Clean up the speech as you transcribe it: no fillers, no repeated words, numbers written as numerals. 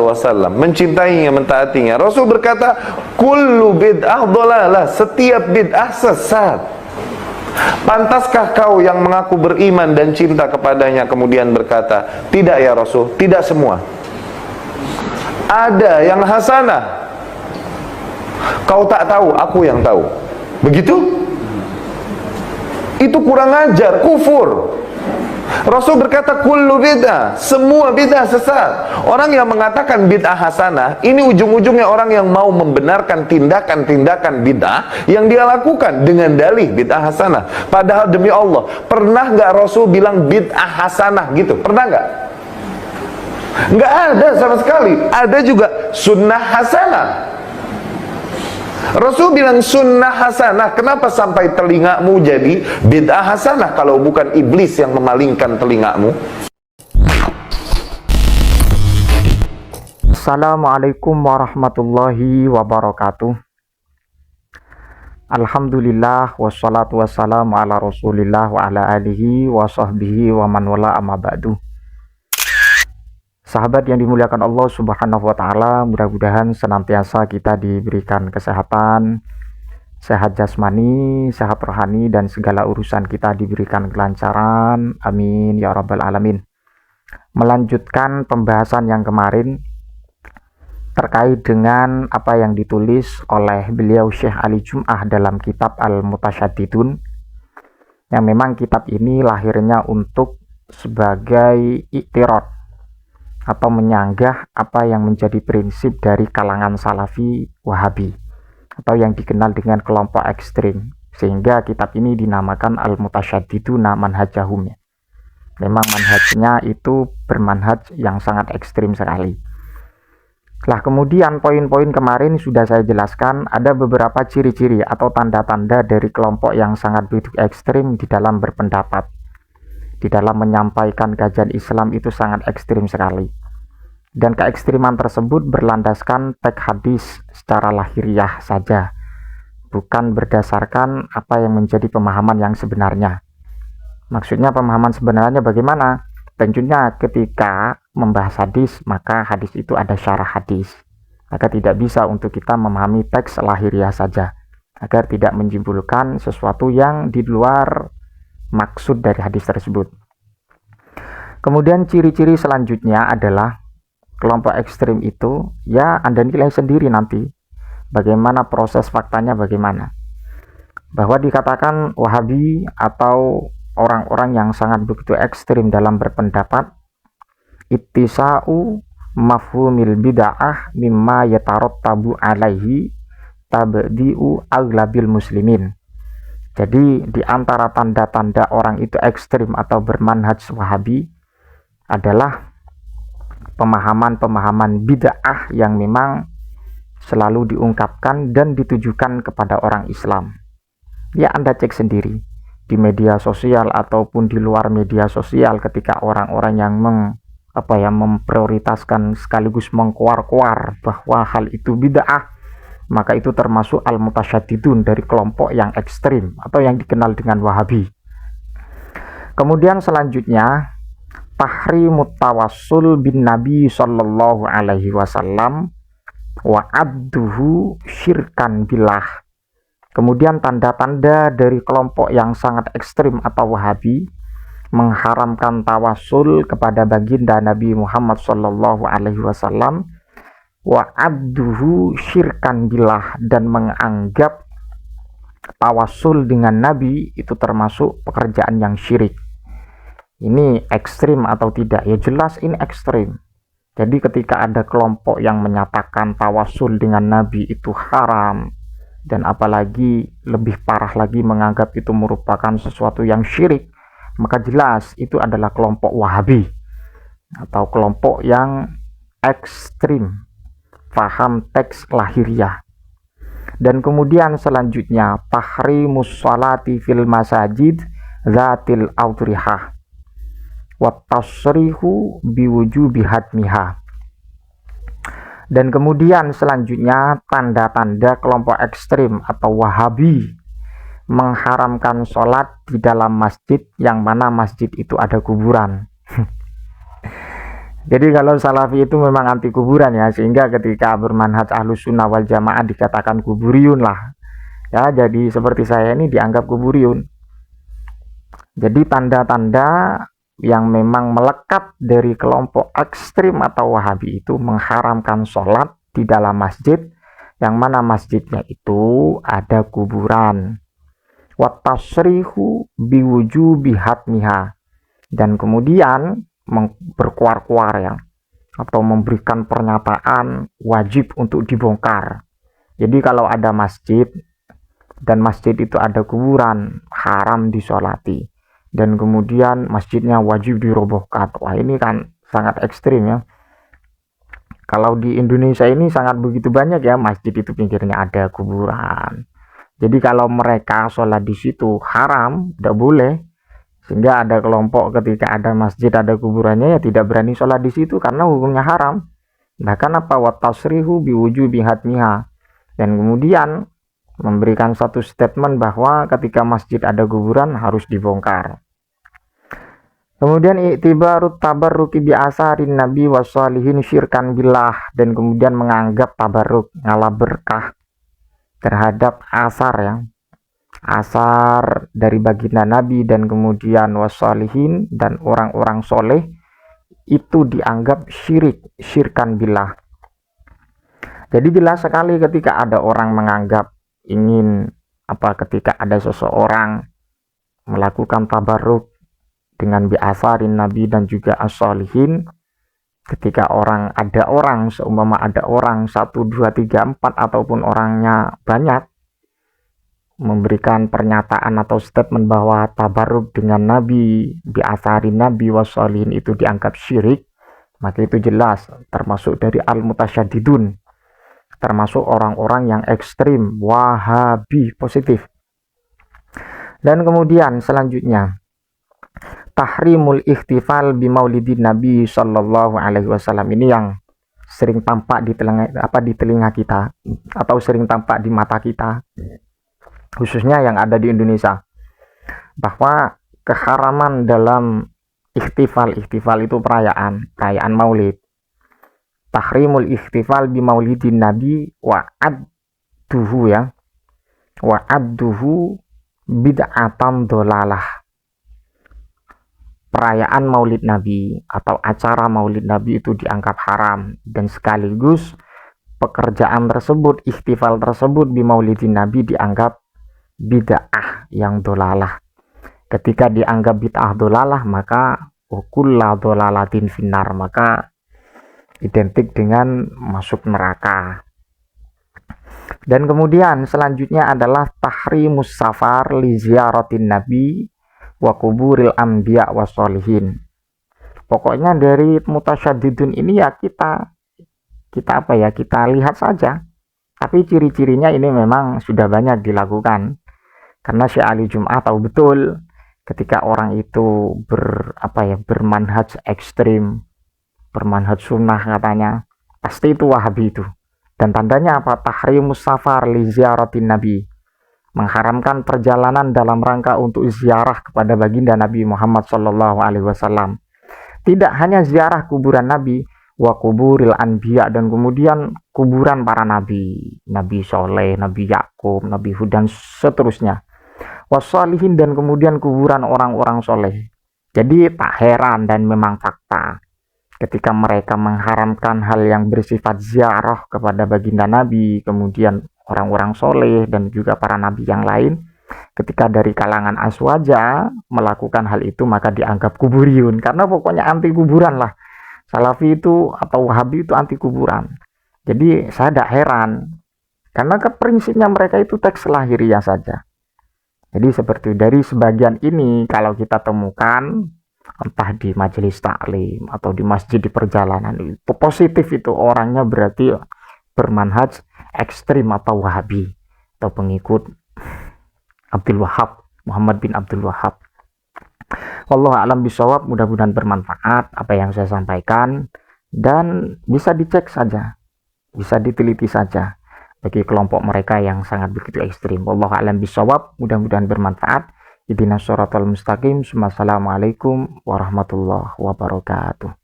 wasallam, mencintainya, mentaatinya. Rasul berkata, kullu bid'ah dhalalah, setiap bid'ah sesat. Pantaskah kau yang mengaku beriman dan cinta kepadanya kemudian berkata, tidak ya Rasul, tidak semua. Ada yang hasanah, kau tak tahu, aku yang tahu. Begitu? Itu kurang ajar, kufur. Rasul berkata kullu bid'ah, semua bid'ah sesat. Orang yang mengatakan bid'ah hasanah, ini ujung-ujungnya orang yang mau membenarkan tindakan-tindakan bid'ah yang dia lakukan dengan dalih bid'ah hasanah. Padahal demi Allah, pernah nggak Rasul bilang bid'ah hasanah gitu? Pernah nggak? Nggak ada sama sekali. Ada juga sunnah hasanah. Rasul bilang sunnah hasanah. Kenapa sampai telingamu jadi bid'ah hasanah kalau bukan iblis yang memalingkan telingamu? Assalamualaikum warahmatullahi wabarakatuh. Alhamdulillah wassalatu wassalamu ala rasulillah wa ala alihi wa sahbihi wa man wala amma ba'du. Sahabat yang dimuliakan Allah subhanahu wa ta'ala, mudah-mudahan senantiasa kita diberikan kesehatan, sehat jasmani, sehat rohani, dan segala urusan kita diberikan kelancaran. Amin ya rabbal alamin. Melanjutkan pembahasan yang kemarin terkait dengan apa yang ditulis oleh beliau Syekh Ali Jum'ah dalam kitab Al-Mutasyaddidun, yang memang kitab ini lahirnya untuk sebagai iktirad atau menyanggah apa yang menjadi prinsip dari kalangan Salafi Wahabi atau yang dikenal dengan kelompok ekstrim, sehingga kitab ini dinamakan Al-Mutasyaddiduna manhajahum. Memang manhajnya itu bermanhaj yang sangat ekstrim sekali. Lah kemudian poin-poin kemarin sudah saya jelaskan, ada beberapa ciri-ciri atau tanda-tanda dari kelompok yang sangat begitu ekstrim di dalam berpendapat, di dalam menyampaikan kajian Islam itu sangat ekstrim sekali. Dan keekstriman tersebut berlandaskan teks hadis secara lahiriah saja, bukan berdasarkan apa yang menjadi pemahaman yang sebenarnya. Maksudnya pemahaman sebenarnya bagaimana? Tentunya ketika membahas hadis, maka hadis itu ada syarah hadis. Maka tidak bisa untuk kita memahami teks lahiriah saja, agar tidak menyimpulkan sesuatu yang di luar maksud dari hadis tersebut. Kemudian ciri-ciri selanjutnya adalah kelompok ekstrim itu, ya Anda nilai sendiri nanti bagaimana proses faktanya, bagaimana. Bahwa dikatakan Wahabi atau orang-orang yang sangat begitu ekstrim dalam berpendapat, ittisa'u mafhumil bid'ah mimma yatarattabu alaihi tabdi'u aglabil muslimin. Jadi di antara tanda-tanda orang itu ekstrim atau bermanhaj Wahabi adalah pemahaman-pemahaman bid'ah yang memang selalu diungkapkan dan ditujukan kepada orang Islam. Ya Anda cek sendiri di media sosial ataupun di luar media sosial, ketika orang-orang yang memprioritaskan sekaligus mengkuar-kuar bahwa hal itu bid'ah, maka itu termasuk al-mutasyaddidun, dari kelompok yang ekstrim atau yang dikenal dengan Wahabi. Kemudian selanjutnya tahrimut tawassul bin Nabi sallallahu alaihi wasallam wa adduhu syirkan billah. Kemudian tanda-tanda dari kelompok yang sangat ekstrim atau Wahabi mengharamkan tawasul kepada baginda Nabi Muhammad sallallahu alaihi wasallam wa adduhu syirkan billah, dan menganggap tawasul dengan Nabi itu termasuk pekerjaan yang syirik. Ini ekstrim atau tidak? Ya jelas ini ekstrim. Jadi ketika ada kelompok yang menyatakan tawasul dengan Nabi itu haram, dan apalagi lebih parah lagi menganggap itu merupakan sesuatu yang syirik, maka jelas itu adalah kelompok Wahabi atau kelompok yang ekstrim paham teks lahiriah. Dan kemudian selanjutnya tahrimus sholati fil masajid zatil audrihah wa tasrihu biwujubi hadmiha. Dan kemudian selanjutnya tanda-tanda kelompok ekstrim atau Wahabi mengharamkan sholat di dalam masjid yang mana masjid itu ada kuburan. Jadi kalau salafi itu memang anti kuburan ya, sehingga ketika bermanhaj ahlus sunnah wal jamaah dikatakan kuburiyun lah. Ya, jadi seperti saya ini dianggap kuburiyun. Jadi tanda-tanda yang memang melekat dari kelompok ekstrim atau wahabi itu mengharamkan sholat di dalam masjid, yang mana masjidnya itu ada kuburan. Watasrihu biwujubi hatmiha, dan kemudian berkuar-kuar ya, atau memberikan pernyataan wajib untuk dibongkar. Jadi kalau ada masjid dan masjid itu ada kuburan, haram disolati, dan kemudian masjidnya wajib dirobohkan. Wah, ini kan sangat ekstrim ya. Kalau di Indonesia ini sangat begitu banyak ya masjid itu pinggirnya ada kuburan. Jadi kalau mereka sholat di situ haram, tidak boleh. Sehingga ada kelompok ketika ada masjid ada kuburannya ya tidak berani sholat di situ karena hukumnya haram. Bahkan apa, watasrihu biwujubi hatmiha, dan kemudian memberikan satu statement bahwa ketika masjid ada kuburan harus dibongkar. Kemudian i'tibarut tabarruki bi asarin nabi wassalihin syirkan billah, dan kemudian menganggap tabarruk ngalah berkah terhadap asar ya, asar dari baginda Nabi dan kemudian wassalihin dan orang-orang soleh itu dianggap syirik, syirkan billah. Jadi jelas sekali ketika ada orang menganggap ingin ketika ada seseorang melakukan tabarruk dengan biasarin Nabi dan juga as-solihin, ketika ada orang seumpama ada orang 1, 2, 3, 4 ataupun orangnya banyak memberikan pernyataan atau statement bahwa tabarruk dengan Nabi, bi'atharin Nabi wassolihin itu dianggap syirik, maka itu jelas termasuk dari al-mutasyadidun, termasuk orang-orang yang ekstrim, wahabi positif. Dan kemudian selanjutnya, tahrimul ikhtifal bi maulidin Nabi sallallahu alaihi wasallam, ini yang sering tampak di telinga kita atau sering tampak di mata kita, khususnya yang ada di Indonesia, bahwa keharaman dalam ikhtifal itu perayaan maulid. Tahrimul ikhtifal bi maulidin Nabi wa'adduhu ya, wa'adduhu bid'atan dolalah. Perayaan maulid Nabi atau acara maulid Nabi itu dianggap haram, dan sekaligus pekerjaan tersebut, ikhtifal tersebut bi maulidin Nabi dianggap bid'ah yang dolalah. Ketika dianggap bid'ah dolalah, maka kullu dolalatin finnar, maka identik dengan masuk neraka. Dan kemudian selanjutnya adalah tahrimus safar li ziyaratin Nabi wa kuburil anbiya wassolihin. Pokoknya dari mutasyadidun ini ya kita lihat saja. Tapi ciri-cirinya ini memang sudah banyak dilakukan. Karena Syekh Ali Jum'ah tahu betul ketika orang itu bermanhaj ekstrim, bermanhaj sunnah katanya, pasti itu wahabi itu. Dan tandanya apa? Tahrimus safar li ziyaratin Nabi, mengharamkan perjalanan dalam rangka untuk ziarah kepada baginda Nabi Muhammad sallallahu alaihi wasallam. Tidak hanya ziarah kuburan Nabi, wa kuburil anbiya, dan kemudian kuburan para nabi, Nabi Soleh, Nabi Yakub, Nabi Hud, dan seterusnya. Wassalihin, dan kemudian kuburan orang-orang soleh. Jadi tak heran dan memang fakta ketika mereka mengharamkan hal yang bersifat ziarah kepada baginda Nabi, kemudian orang-orang soleh dan juga para nabi yang lain, ketika dari kalangan aswaja melakukan hal itu maka dianggap kuburiyun, karena pokoknya anti kuburan lah. Salafi itu atau wahabi itu anti kuburan. Jadi saya tidak heran, karena prinsipnya mereka itu teks lahiriah saja. Jadi seperti dari sebagian ini kalau kita temukan entah di majelis taklim atau di masjid di perjalanan, itu positif, itu orangnya berarti bermanhaj ekstrim atau wahabi atau pengikut Abdul Wahab, Muhammad bin Abdul Wahab. Wallahu a'lam bishawab. Mudah-mudahan bermanfaat apa yang saya sampaikan, dan bisa dicek saja, bisa diteliti saja bagi kelompok mereka yang sangat begitu ekstrim. Wallahu a'lam bishawab. Mudah-mudahan bermanfaat. Ihdinas shiratal mustaqim. Assalamualaikum warahmatullahi wabarakatuh.